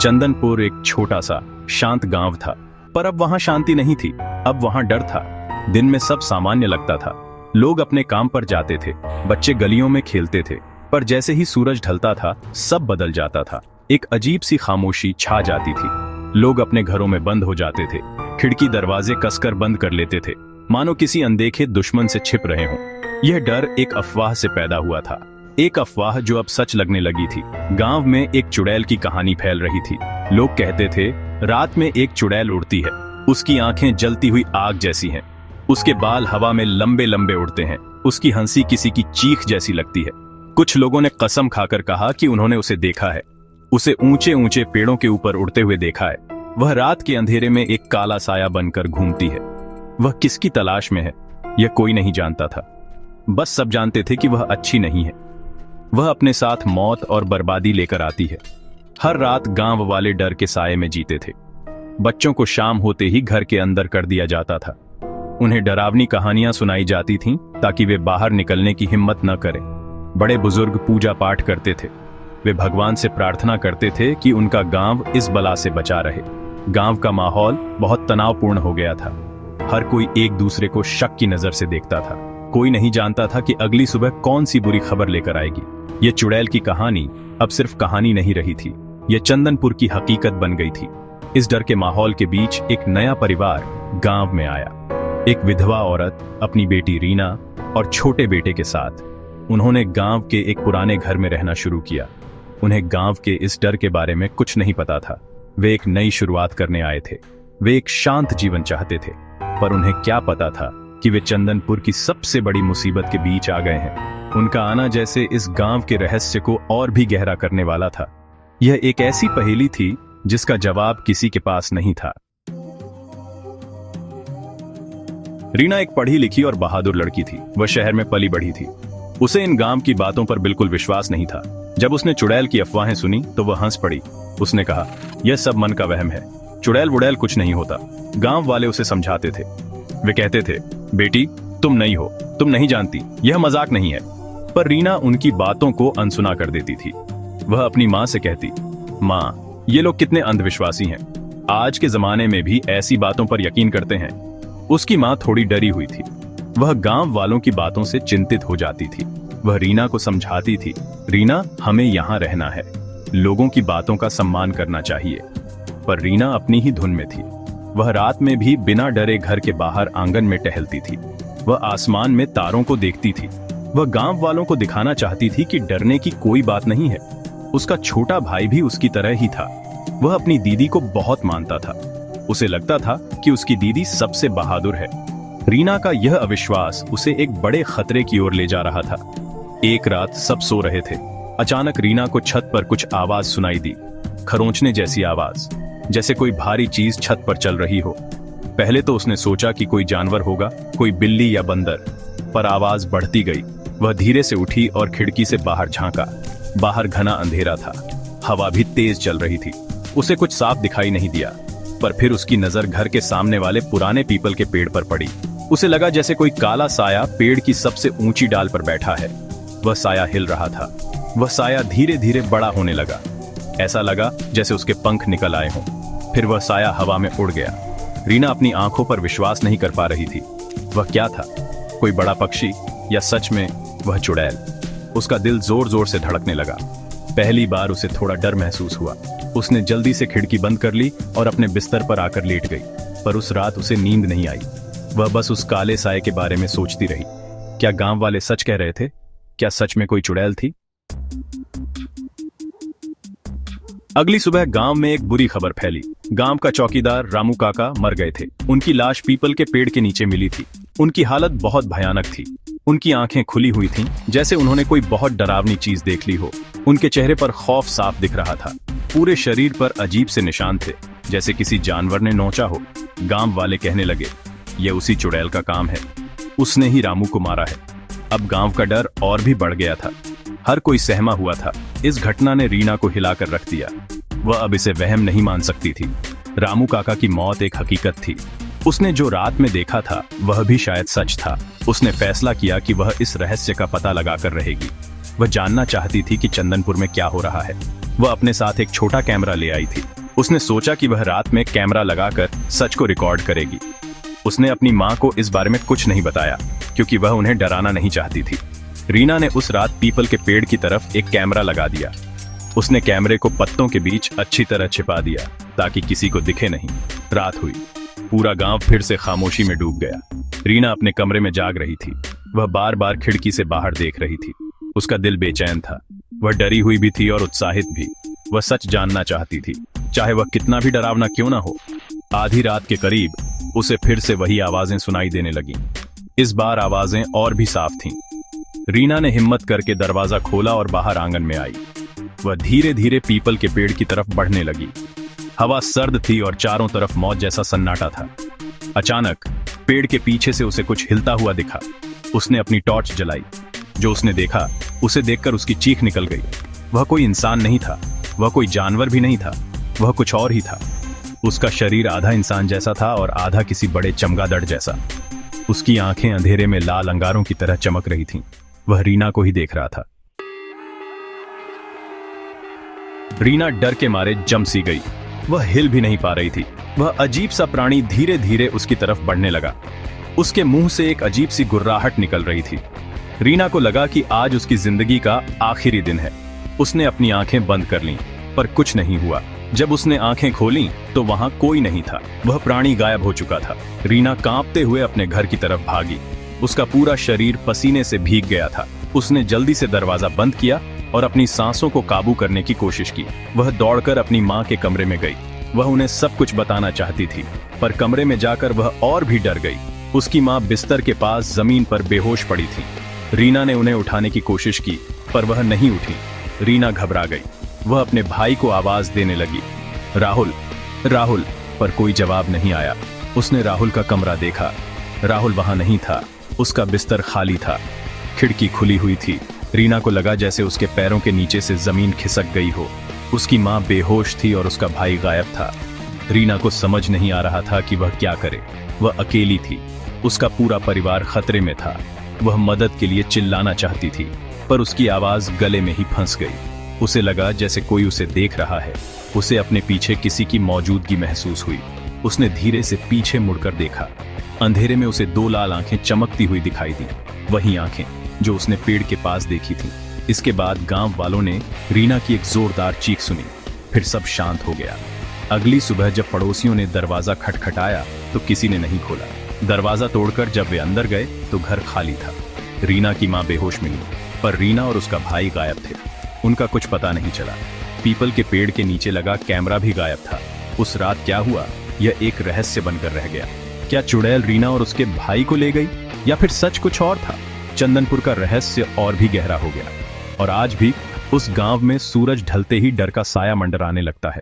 चंदनपुर एक छोटा सा शांत गांव था, पर अब वहां शांति नहीं थी। अब वहां डर था। दिन में सब सामान्य लगता था। लोग अपने काम पर जाते थे, बच्चे गलियों में खेलते थे, पर जैसे ही सूरज ढलता था सब बदल जाता था। एक अजीब सी खामोशी छा जाती थी। लोग अपने घरों में बंद हो जाते थे, खिड़की दरवाजे कसकर बंद कर लेते थे, मानो किसी अनदेखे दुश्मन से छिप रहे हों। यह डर एक अफवाह से पैदा हुआ था, एक अफवाह जो अब सच लगने लगी थी। गांव में एक चुड़ैल की कहानी फैल रही थी। लोग कहते थे, रात में एक चुड़ैल उड़ती है, उसकी आंखें जलती हुई आग जैसी हैं, उसके बाल हवा में लंबे लंबे उड़ते हैं, उसकी हंसी किसी की चीख जैसी लगती है। कुछ लोगों ने कसम खाकर कहा कि उन्होंने उसे देखा है, उसे ऊंचे ऊंचे पेड़ों के ऊपर उड़ते हुए देखा है। वह रात के अंधेरे में एक काला साया बनकर घूमती है। वह किसकी तलाश में है, यह कोई नहीं जानता था। बस सब जानते थे कि वह अच्छी नहीं है। वह अपने साथ मौत और बर्बादी लेकर आती है। हर रात गांव वाले डर के साये में जीते थे। बच्चों को शाम होते ही घर के अंदर कर दिया जाता था। उन्हें डरावनी कहानियां सुनाई जाती थीं ताकि वे बाहर निकलने की हिम्मत न करें। बड़े बुजुर्ग पूजा पाठ करते थे। वे भगवान से प्रार्थना करते थे कि उनका गांव इस बला से बचा रहे। गांव का माहौल बहुत तनावपूर्ण हो गया था। हर कोई एक दूसरे को शक की नजर से देखता था। कोई नहीं जानता था कि अगली सुबह कौन सी बुरी खबर लेकर आएगी। यह चुड़ैल की कहानी अब सिर्फ कहानी नहीं रही थी, यह चंदनपुर की हकीकत बन गई थी। इस डर के माहौल के बीच एक नया परिवार गांव में आया। एक विधवा औरत अपनी बेटी रीना और छोटे बेटे के साथ। उन्होंने गांव के एक पुराने घर में रहना शुरू किया। उन्हें गांव के इस डर के बारे में कुछ नहीं पता था। वे एक नई शुरुआत करने आए थे। वे एक शांत जीवन चाहते थे, पर उन्हें क्या पता था कि वे चंदनपुर की सबसे बड़ी मुसीबत के बीच आ गए हैं। उनका आना जैसे इस गांव के रहस्य को और भी गहरा करने वाला था। यह एक ऐसी पहेली थी जिसका जवाब किसी के पास नहीं था। रीना एक पढ़ी लिखी और बहादुर लड़की थी। वह शहर में पली बढ़ी थी। उसे इन गांव की बातों पर बिल्कुल विश्वास नहीं था। जब उसने चुड़ैल की अफवाहें सुनी तो वह हंस पड़ी। उसने कहा, यह सब मन का वहम है, चुड़ैल वुड़ैल कुछ नहीं होता। गांव वाले उसे समझाते थे। वे कहते थे, बेटी तुम नहीं हो, तुम नहीं जानती, यह मजाक नहीं है। पर रीना उनकी बातों को अनसुना कर देती थी। वह अपनी माँ से कहती, माँ ये लोग कितने अंधविश्वासी हैं, आज के जमाने में भी ऐसी बातों पर यकीन करते हैं। उसकी माँ थोड़ी डरी हुई थी। वह गांव वालों की बातों से चिंतित हो जाती थी। वह रीना को समझाती थी, रीना हमें यहाँ रहना है, लोगों की बातों का सम्मान करना चाहिए। पर रीना अपनी ही धुन में थी। वह रात में भी बिना डरे घर के बाहर आंगन में टहलती थी। वह आसमान में तारों को देखती थी। वह गांव वालों को दिखाना चाहती थी कि डरने की कोई बात नहीं है। उसका छोटा भाई भी उसकी तरह ही था। वह अपनी दीदी को बहुत मानता था। उसे लगता था कि उसकी दीदी सबसे बहादुर है। रीना का यह अविश्वास उसे एक बड़े खतरे की ओर ले जा रहा था। एक रात सब सो रहे थे। अचानक रीना को छत पर कुछ आवाज सुनाई दी, खरोंचने जैसी आवाज, जैसे कोई भारी चीज छत पर चल रही हो। पहले तो उसने सोचा कि कोई जानवर होगा, कोई बिल्ली या बंदर, पर आवाज बढ़ती गई। वह धीरे से उठी और खिड़की से बाहर झांका। बाहर घना अंधेरा था, हवा भी तेज चल रही थी। उसे कुछ साफ दिखाई नहीं दिया, पर फिर उसकी नजर घर के सामने वाले पुराने पीपल के पेड़ पर पड़ी। उसे लगा जैसे कोई काला साया पेड़ की सबसे ऊंची डाल पर बैठा है। वह साया हिल रहा था। वह साया धीरे धीरे बड़ा होने लगा। ऐसा लगा जैसे उसके पंख निकल आए हों। फिर वह साया हवा में उड़ गया। रीना अपनी आंखों पर विश्वास नहीं कर पा रही थी। वह क्या था, कोई बड़ा पक्षी या सच में वह चुड़ैल? उसका दिल जोर जोर से धड़कने लगा। पहली बार उसे थोड़ा डर महसूस हुआ। उसने जल्दी से खिड़की बंद कर ली और अपने बिस्तर पर आकर लेट गई। पर उस रात उसे नींद नहीं आई। वह बस उस काले साये के बारे में सोचती रही। क्या गांव वाले सच कह रहे थे? क्या सच में कोई चुड़ैल थी? अगली सुबह गांव में एक बुरी खबर फैली। गांव का चौकीदार रामू काका मर गए थे। उनकी लाश पीपल के पेड़ के नीचे मिली थी। उनकी हालत बहुत भयानक थी। उनकी आंखें खुली हुई थीं, जैसे उन्होंने कोई बहुत डरावनी चीज देख ली हो। उनके चेहरे पर खौफ साफ दिख रहा था। पूरे शरीर पर अजीब से निशान थे, जैसे किसी जानवर ने नोचा हो। गांव वाले कहने लगे, यह उसी चुड़ैल का काम है, उसने ही रामू को मारा है। अब गांव का डर और भी बढ़ गया था। हर कोई सहमा हुआ था। इस घटना ने रीना को हिलाकर रख दिया। वह अब इसे वहम नहीं मान सकती थी। रामू काका की मौत एक हकीकत थी। उसने जो रात में देखा था वह भी शायद सच था। उसने फैसला किया कि वह इस रहस्य का पता लगाकर रहेगी। वह जानना चाहती थी कि चंदनपुर में क्या हो रहा है। वह अपने साथ एक छोटा कैमरा ले आई थी। उसने सोचा कि वह रात में कैमरा लगाकर सच को रिकॉर्ड करेगी। उसने अपनी माँ को इस बारे में कुछ नहीं बताया क्योंकि वह उन्हें डराना नहीं चाहती थी। रीना ने उस रात पीपल के पेड़ की तरफ एक कैमरा लगा दिया। उसने कैमरे को पत्तों के बीच अच्छी तरह छिपा दिया ताकि किसी को दिखे नहीं। रात हुई, पूरा गांव फिर से खामोशी में डूब गया। रीना अपने कमरे में जाग रही थी। वह बार बार खिड़की से बाहर देख रही थी। उसका दिल बेचैन था। वह डरी हुई भी थी और उत्साहित भी। वह सच जानना चाहती थी, चाहे वह कितना भी डरावना क्यों ना हो। आधी रात के करीब उसे फिर से वही आवाजें सुनाई देने लगीं। इस बार आवाजें और भी साफ थीं। रीना ने हिम्मत करके दरवाजा खोला और बाहर आंगन में आई। वह धीरे धीरे पीपल के पेड़ की तरफ बढ़ने लगी। हवा सर्द थी और चारों तरफ मौत जैसा सन्नाटा था। अचानक पेड़ के पीछे से उसे कुछ हिलता हुआ दिखा। उसने अपनी टॉर्च जलाई। जो उसने देखा उसे देखकर उसकी चीख निकल गई। वह कोई इंसान नहीं था, वह कोई जानवर भी नहीं था, वह कुछ और ही था। उसका शरीर आधा इंसान जैसा था और आधा किसी बड़े चमगादड़ जैसा। उसकी आंखें अंधेरे में लाल अंगारों की तरह चमक रही थीं। वह रीना को ही देख रहा था। रीना डर के मारे जम सी गई। वह हिल भी नहीं पा रही थी। वह अजीब सा प्राणी धीरे धीरे उसकी तरफ बढ़ने लगा। उसके मुंह से एक अजीब सी गुर्राहट निकल रही थी। रीना को लगा कि आज उसकी जिंदगी का आखिरी दिन है। उसने अपनी आंखें बंद कर लीं, पर कुछ नहीं हुआ। जब उसने आंखें खोलीं, तो वहां कोई नहीं था। वह प्राणी गायब हो चुका था। रीना कांपते हुए अपने घर की तरफ भागी। उसका पूरा शरीर पसीने से भीग गया था। उसने जल्दी से दरवाजा बंद किया और अपनी सांसों को काबू करने की कोशिश की। वह दौड़कर अपनी माँ के कमरे में गई। वह उन्हें सब कुछ बताना चाहती थी, पर कमरे में जाकर वह और भी डर गई। उसकी माँ बिस्तर के पास जमीन पर बेहोश पड़ी थी। रीना ने उन्हें उठाने की कोशिश की, पर वह नहीं उठी। रीना घबरा गई। वह अपने भाई को आवाज देने लगी, राहुल, राहुल, पर कोई जवाब नहीं आया। उसने राहुल का कमरा देखा। राहुल वहां नहीं था। उसका बिस्तर खाली था। खिड़की खुली हुई थी। रीना को लगा जैसे उसके पैरों के नीचे से जमीन खिसक गई हो। उसकी माँ बेहोश थी और उसका भाई गायब था। रीना को समझ नहीं आ रहा था कि वह क्या करे। वह अकेली थी। उसका पूरा परिवार खतरे में था। वह मदद के लिए चिल्लाना चाहती थी, पर उसकी आवाज गले में ही फंस गई। उसे लगा जैसे कोई उसे देख रहा है। उसे अपने पीछे किसी की मौजूदगी महसूस हुई। उसने धीरे से पीछे मुड़कर देखा। अंधेरे में उसे दो लाल आंखें चमकती हुई दिखाई दी, वही आंखें जो उसने पेड़ के पास देखी थी। इसके बाद गांव वालों ने रीना की एक जोरदार चीख सुनी। फिर सब शांत हो गया। अगली सुबह जब पड़ोसियों ने दरवाजा खटखटाया तो किसी ने नहीं खोला। दरवाजा तोड़कर जब वे अंदर गए तो घर खाली था। रीना की माँ बेहोश मिली, पर रीना और उसका भाई गायब थे। उनका कुछ पता नहीं चला। पीपल के पेड़ के नीचे लगा कैमरा भी गायब था। उस रात क्या हुआ, यह एक रहस्य बनकर रह गया। क्या चुड़ैल रीना और उसके भाई को ले गई, या फिर सच कुछ और था? चंदनपुर का रहस्य और भी गहरा हो गया, और आज भी उस गांव में सूरज ढलते ही डर का साया मंडराने लगता है।